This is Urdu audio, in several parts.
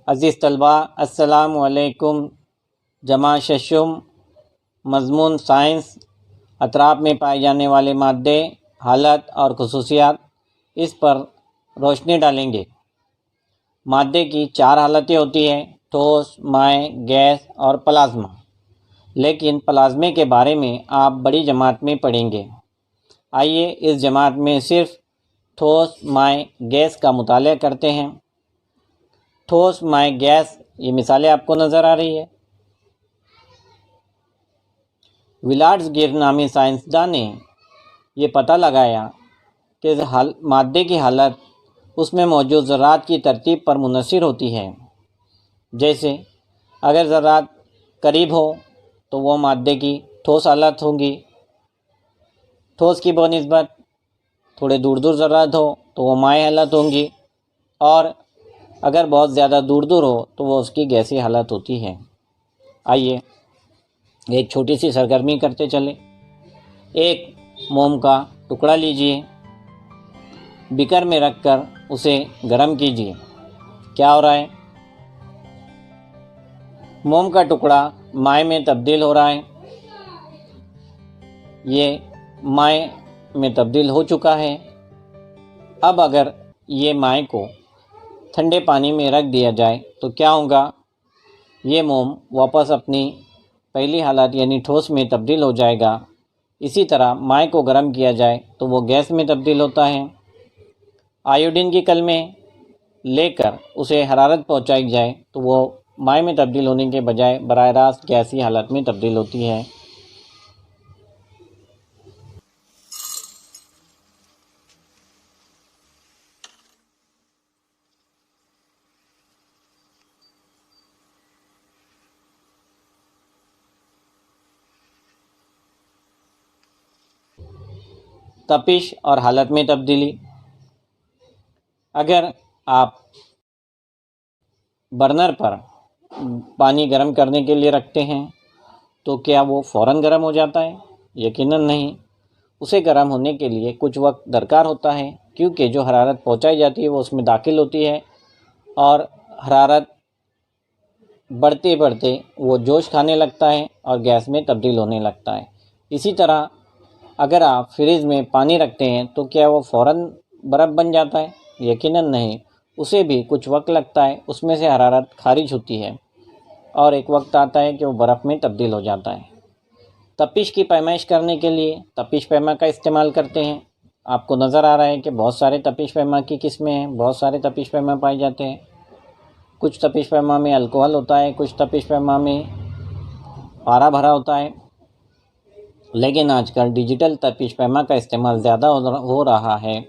عزیز طلبہ، السلام علیکم۔ جمع ششم، مضمون سائنس، اطراف میں پائے جانے والے مادے، حالت اور خصوصیات، اس پر روشنی ڈالیں گے۔ مادے کی 4 حالتیں ہوتی ہیں: ٹھوس، مائع، گیس اور پلازما۔ لیکن پلازمے کے بارے میں آپ بڑی جماعت میں پڑھیں گے۔ آئیے اس جماعت میں صرف ٹھوس، مائع، گیس کا مطالعہ کرتے ہیں۔ ٹھوس، مائع، گیس، یہ مثالیں آپ کو نظر آ رہی ہے۔ ویلارڈز گیئر نامی سائنسداں نے یہ پتہ لگایا کہ مادے کی حالت اس میں موجود ذرات کی ترتیب پر منحصر ہوتی ہے۔ جیسے اگر ذرات قریب ہو تو وہ مادے کی ٹھوس حالت ہوں گی، ٹھوس کی بنسبت تھوڑے دور دور ذرات ہو تو وہ مائع حالت ہوں گی، اور اگر بہت زیادہ دور دور ہو تو وہ اس کی گیسی حالت ہوتی ہے۔ آئیے ایک چھوٹی سی سرگرمی کرتے چلیں۔ ایک موم کا ٹکڑا لیجئے، بیکر میں رکھ کر اسے گرم کیجئے۔ کیا ہو رہا ہے؟ موم کا ٹکڑا مائع میں تبدیل ہو رہا ہے۔ یہ مائع میں تبدیل ہو چکا ہے۔ اب اگر یہ مائع کو ٹھنڈے پانی میں رکھ دیا جائے تو کیا ہوگا؟ یہ موم واپس اپنی پہلی حالت یعنی ٹھوس میں تبدیل ہو جائے گا۔ اسی طرح مائع کو گرم کیا جائے تو وہ گیس میں تبدیل ہوتا ہے۔ آیوڈین کی کلمیں لے کر اسے حرارت پہنچائی جائے تو وہ مائع میں تبدیل ہونے کے بجائے براہ راست گیسی حالت میں تبدیل ہوتی ہے۔ تپش اور حالت میں تبدیلی۔ اگر آپ برنر پر پانی گرم کرنے کے لیے رکھتے ہیں تو کیا وہ فوراً گرم ہو جاتا ہے؟ یقیناً نہیں۔ اسے گرم ہونے کے لیے کچھ وقت درکار ہوتا ہے، کیونکہ جو حرارت پہنچائی جاتی ہے وہ اس میں داخل ہوتی ہے، اور حرارت بڑھتے بڑھتے وہ جوش کھانے لگتا ہے اور گیس میں تبدیل ہونے لگتا ہے۔ اسی طرح اگر آپ فریج میں پانی رکھتے ہیں تو کیا وہ فوراً برف بن جاتا ہے؟ یقیناً نہیں۔ اسے بھی کچھ وقت لگتا ہے، اس میں سے حرارت خارج ہوتی ہے اور ایک وقت آتا ہے کہ وہ برف میں تبدیل ہو جاتا ہے۔ تپش کی پیمائش کرنے کے لیے تپش پیما کا استعمال کرتے ہیں۔ آپ کو نظر آ رہا ہے کہ بہت سارے تپش پیما کی قسمیں ہیں، بہت سارے تپش پیما پائے جاتے ہیں۔ کچھ تپش پیما میں الکوہل ہوتا ہے، کچھ تپش پیما میں پارا بھرا ہوتا ہے، لیکن آج کل ڈیجیٹل تپش پیما کا استعمال زیادہ ہو رہا ہے۔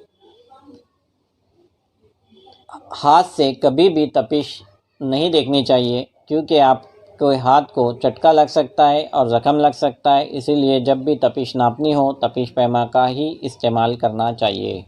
ہاتھ سے کبھی بھی تپش نہیں دیکھنی چاہیے، کیونکہ آپ کے ہاتھ کو چٹکا لگ سکتا ہے اور زخم لگ سکتا ہے۔ اسی لیے جب بھی تپش ناپنی ہو تپش پیما کا ہی استعمال کرنا چاہیے۔